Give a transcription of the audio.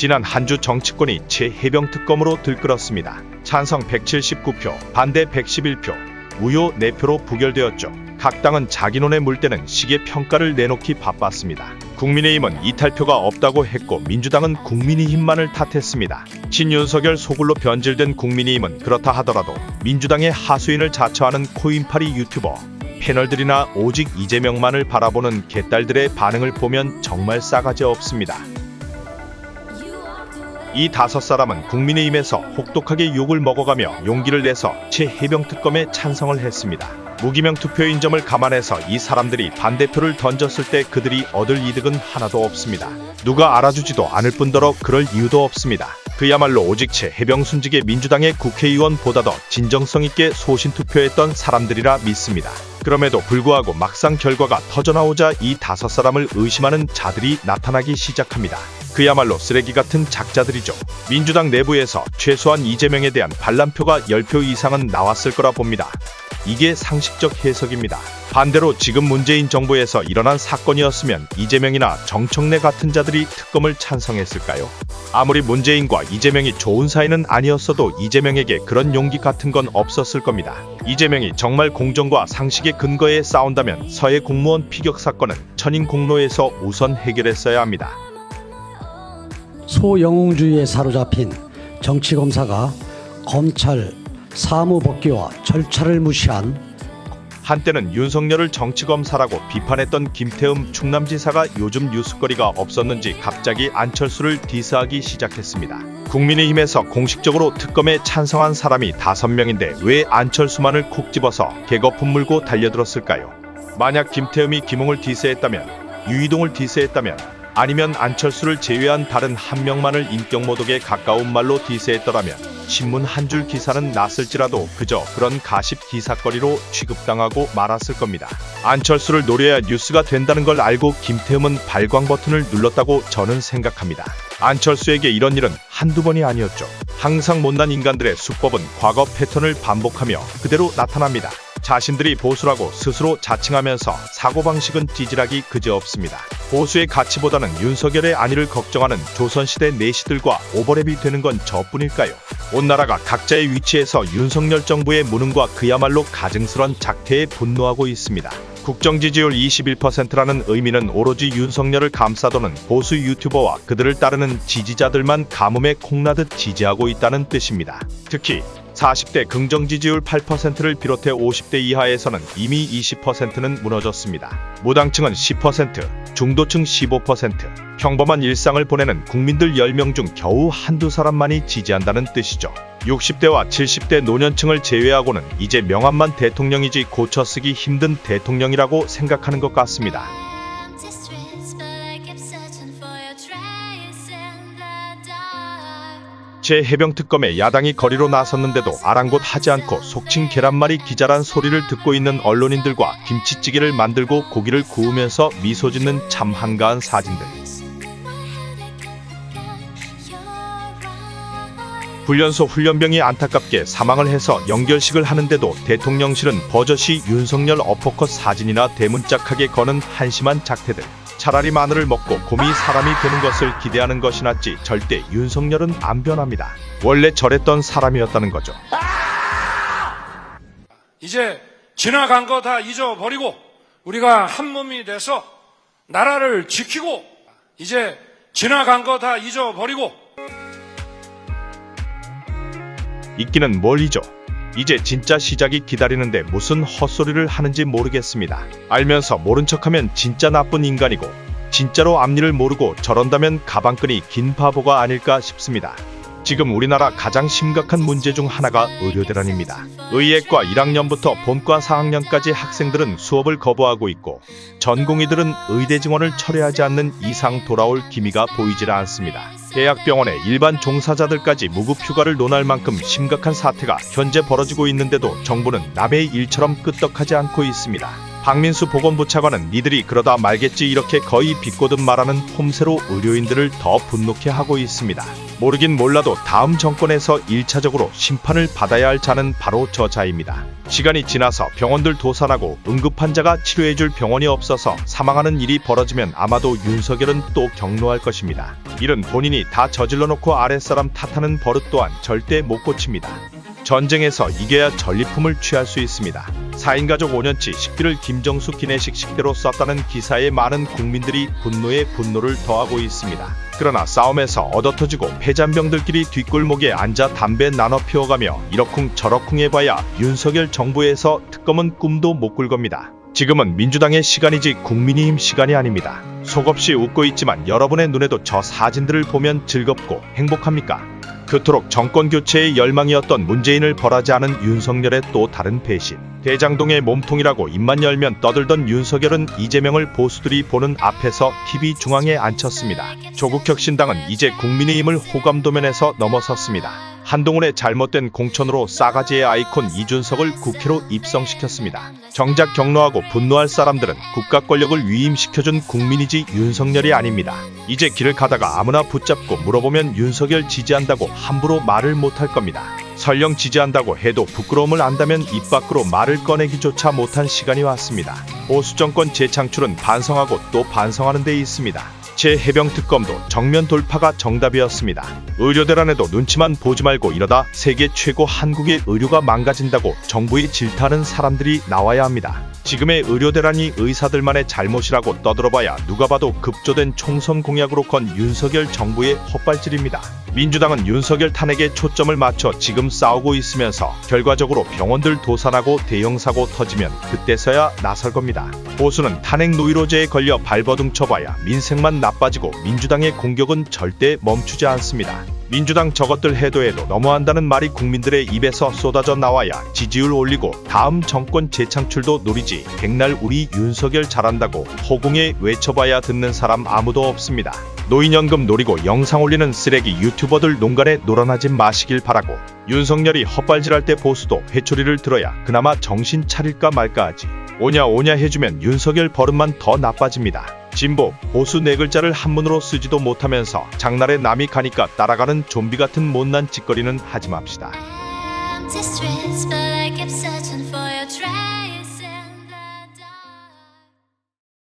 지난 한 주 정치권이 최해병 특검으로 들끓었습니다. 찬성 179표, 반대 111표, 무효 4표로 부결되었죠. 각 당은 자기 논에 물대는 식의 평가를 내놓기 바빴습니다. 국민의힘은 이탈표가 없다고 했고 민주당은 국민의힘만을 탓했습니다. 친윤석열 소굴로 변질된 국민의힘은 그렇다 하더라도 민주당의 하수인을 자처하는 코인파리 유튜버, 패널들이나 오직 이재명만을 바라보는 개딸들의 반응을 보면 정말 싸가지 없습니다. 이 5사람은 국민의힘에서 혹독하게 욕을 먹어가며 용기를 내서 최해병 특검에 찬성을 했습니다. 무기명 투표인 점을 감안해서 이 사람들이 반대표를 던졌을 때 그들이 얻을 이득은 하나도 없습니다. 누가 알아주지도 않을 뿐더러 그럴 이유도 없습니다. 그야말로 오직 최해병 순직의 민주당의 국회의원보다 더 진정성 있게 소신투표했던 사람들이라 믿습니다. 그럼에도 불구하고 막상 결과가 터져나오자 이 5사람을 의심하는 자들이 나타나기 시작합니다. 그야말로 쓰레기 같은 작자들이죠. 민주당 내부에서 최소한 이재명에 대한 반란표가 10표 이상은 나왔을 거라 봅니다. 이게 상식적 해석입니다. 반대로 지금 문재인 정부에서 일어난 사건이었으면 이재명이나 정청래 같은 자들이 특검을 찬성했을까요? 아무리 문재인과 이재명이 좋은 사이는 아니었어도 이재명에게 그런 용기 같은 건 없었을 겁니다. 이재명이 정말 공정과 상식의 근거에 싸운다면 서해 공무원 피격 사건은 천인 공로에서 우선 해결했어야 합니다. 소영웅주의에 사로잡힌 정치검사가 검찰 사무복귀와 절차를 무시한 한때는 윤석열을 정치검사라고 비판했던 김태흠 충남지사가 요즘 뉴스거리가 없었는지 갑자기 안철수를 디스하기 시작했습니다. 국민의힘에서 공식적으로 특검에 찬성한 사람이 5명인데 왜 안철수만을 콕 집어서 개거품 물고 달려들었을까요? 만약 김태흠이 김웅을 디스했다면, 유이동을 디스했다면, 아니면 안철수를 제외한 다른 한 명만을 인격모독에 가까운 말로 디스했더라면 신문 한 줄 기사는 났을지라도 그저 그런 가십 기사거리로 취급당하고 말았을 겁니다. 안철수를 노려야 뉴스가 된다는 걸 알고 김태흠은 발광 버튼을 눌렀다고 저는 생각합니다. 안철수에게 이런 일은 한두 번이 아니었죠. 항상 못난 인간들의 수법은 과거 패턴을 반복하며 그대로 나타납니다. 자신들이 보수라고 스스로 자칭하면서 사고방식은 찌질하기 그지없습니다. 보수의 가치보다는 윤석열의 안위를 걱정하는 조선시대 내시들과 오버랩이 되는 건 저뿐일까요? 온 나라가 각자의 위치에서 윤석열 정부의 무능과 그야말로 가증스런 작태에 분노하고 있습니다. 국정 지지율 21%라는 의미는 오로지 윤석열을 감싸도는 보수 유튜버와 그들을 따르는 지지자들만 가뭄에 콩나듯 지지하고 있다는 뜻입니다. 특히 40대 긍정 지지율 8%를 비롯해 50대 이하에서는 이미 20%는 무너졌습니다. 무당층은 10%, 중도층 15%, 평범한 일상을 보내는 국민들 10명 중 겨우 한두 사람만이 지지한다는 뜻이죠. 60대와 70대 노년층을 제외하고는 이제 명함만 대통령이지 고쳐쓰기 힘든 대통령이라고 생각하는 것 같습니다. 최해병 특검에 야당이 거리로 나섰는데도 아랑곳 하지 않고 속칭 계란말이 기자란 소리를 듣고 있는 언론인들과 김치찌개를 만들고 고기를 구우면서 미소 짓는 참 한가한 사진들. 훈련소 훈련병이 안타깝게 사망을 해서 연결식을 하는데도 대통령실은 버젓이 윤석열 어퍼컷 사진이나 대문짝하게 거는 한심한 작태들. 차라리 마늘을 먹고 곰이 사람이 되는 것을 기대하는 것이 낫지 절대 윤석열은 안 변합니다. 원래 저랬던 사람이었다는 거죠. 이제 지나간 거 다 잊어버리고 우리가 한 몸이 돼서 나라를 지키고 이제 지나간 거 다 잊어버리고 잊기는 뭘 잊어. 이제 진짜 시작이 기다리는데 무슨 헛소리를 하는지 모르겠습니다. 알면서 모른 척하면 진짜 나쁜 인간이고 진짜로 앞니를 모르고 저런다면 가방끈이 긴 바보가 아닐까 싶습니다. 지금 우리나라 가장 심각한 문제 중 하나가 의료대란입니다. 의예과 1학년부터 본과 4학년까지 학생들은 수업을 거부하고 있고 전공의들은 의대 증원을 철회하지 않는 이상 돌아올 기미가 보이질 않습니다. 대학병원의 일반 종사자들까지 무급 휴가를 논할 만큼 심각한 사태가 현재 벌어지고 있는데도 정부는 남의 일처럼 끄떡하지 않고 있습니다. 박민수 보건부 차관은 니들이 그러다 말겠지 이렇게 거의 비꼬듯 말하는 폼새로 의료인들을 더 분노케 하고 있습니다. 모르긴 몰라도 다음 정권에서 1차적으로 심판을 받아야 할 자는 바로 저 자입니다. 시간이 지나서 병원들 도산하고 응급환자가 치료해줄 병원이 없어서 사망하는 일이 벌어지면 아마도 윤석열은 또 경로할 것입니다. 이런 본인이 다 저질러놓고 아랫사람 탓하는 버릇 또한 절대 못 고칩니다. 전쟁에서 이겨야 전리품을 취할 수 있습니다. 4인 가족 5년치 식비를 김정수 기내식 식대로 썼다는 기사에 많은 국민들이 분노에 분노를 더하고 있습니다. 그러나 싸움에서 얻어터지고 패잔병들끼리 뒷골목에 앉아 담배 나눠 피워가며 이러쿵 저러쿵 해봐야 윤석열 정부에서 특검은 꿈도 못 꿀 겁니다. 지금은 민주당의 시간이지 국민의힘 시간이 아닙니다. 속없이 웃고 있지만 여러분의 눈에도 저 사진들을 보면 즐겁고 행복합니까? 그토록 정권교체의 열망이었던 문재인을 벌하지 않은 윤석열의 또 다른 배신. 대장동의 몸통이라고 입만 열면 떠들던 윤석열은 이재명을 보수들이 보는 앞에서 TV 중앙에 앉혔습니다. 조국혁신당은 이제 국민의힘을 호감도면에서 넘어섰습니다. 한동훈의 잘못된 공천으로 싸가지의 아이콘 이준석을 국회로 입성시켰습니다. 정작 경로하고 분노할 사람들은 국가 권력을 위임시켜준 국민이지 윤석열이 아닙니다. 이제 길을 가다가 아무나 붙잡고 물어보면 윤석열 지지한다고 함부로 말을 못할 겁니다. 설령 지지한다고 해도 부끄러움을 안다면 입 밖으로 말을 꺼내기조차 못한 시간이 왔습니다. 보수정권 재창출은 반성하고 또 반성하는 데 있습니다. 재해병특검도 정면 돌파가 정답이었습니다. 의료대란에도 눈치만 보지 말고 이러다 세계 최고 한국의 의료가 망가진다고 정부에 질타하는 사람들이 나와야 합니다. 지금의 의료대란이 의사들만의 잘못이라고 떠들어봐야 누가 봐도 급조된 총선 공약으로 건 윤석열 정부의 헛발질입니다. 민주당은 윤석열 탄핵에 초점을 맞춰 지금 싸우고 있으면서 결과적으로 병원들 도산하고 대형 사고 터지면 그때서야 나설 겁니다. 보수는 탄핵 노이로제에 걸려 발버둥 쳐봐야 민생만 나빠지고 민주당의 공격은 절대 멈추지 않습니다. 민주당 저것들 해도 너무한다는 말이 국민들의 입에서 쏟아져 나와야 지지율 올리고 다음 정권 재창출도 노리지. 백날 우리 윤석열 잘한다고 호공에 외쳐봐야 듣는 사람 아무도 없습니다. 노인연금 노리고 영상 올리는 쓰레기 유튜버들 농간에 놀아나지 마시길 바라고, 윤석열이 헛발질할 때 보수도 회초리를 들어야 그나마 정신 차릴까 말까 하지. 오냐 해주면 윤석열 버릇만 더 나빠집니다. 진보, 보수 네 글자를 한문으로 쓰지도 못하면서 장날에 남이 가니까 따라가는 좀비 같은 못난 짓거리는 하지 맙시다. Distress, but I kept searching for your trace.